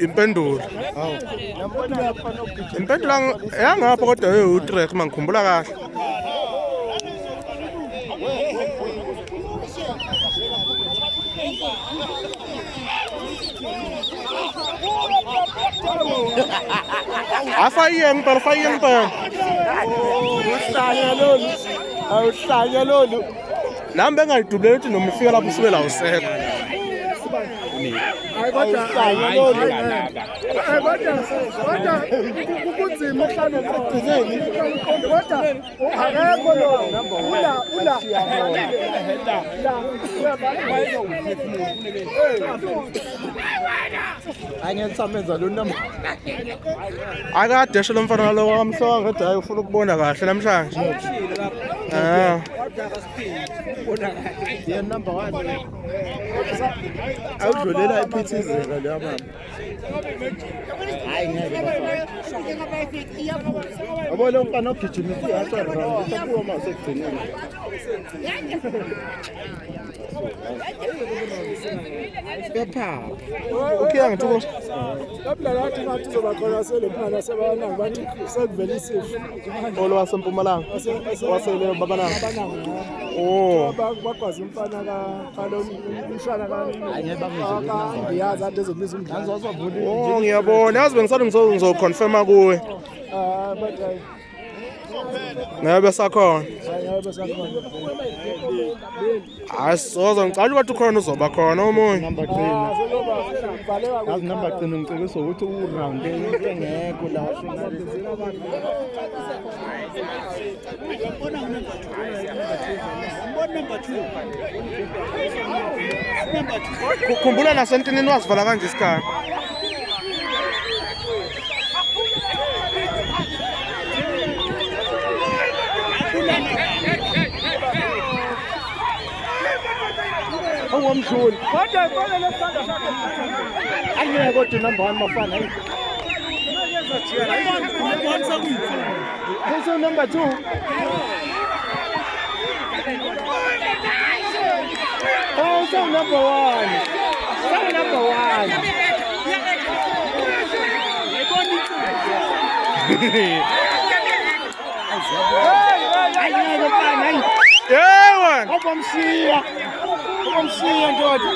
Mpendulo. Mpendulo yangapha kodwa utrack mangikhumbula kahle. Afayeng phela. Awuhlanya lolu. Nami bengayidublela ukuthi noma ufika lapho usuke la usekho. Kukunzima uhlale egcineni kodwa akekho lo ula angensamenza lo namba Akade esho lo mfana lo wamhloka ngedwa hayi ufuna ukubona kahle namhlanje. Yeah, number 1. Awudlulela iphithizela leya mama. Hayi ngeke bafana. Abo lo mfana ogijimisa ihasha round usabuka mase ekugcineni. Bepha. Ukhiya ngithuko. Lapha lathi ngathi uzoba khona selemphana sebananga bathi sekuvela isifo. Olo wasempumalanga. Wasele babananga. Oh. Bakwazi umfana kalo umshana ngiyazi ade ezobiza umdlalo azovula. Oh ngiyabona yazi bengisathi ngizoconfirma kuwe. But Ngabe sakhona. Asoza ngicela ukuthi ukhona uzoba khona omunye. Number 3. Yazi number 3 ngicebisa ukuthi uround into engekho la. Kukhumbula nasentinini wazivala kanje isikhathi. Ongomshuli. Kodwa kodwa lesandla sakhe. Angeke kodwa number 1 mafana. Who's number 2? Oh, so number 1. So number 1. Yeah, man. Obamsiya ndoda.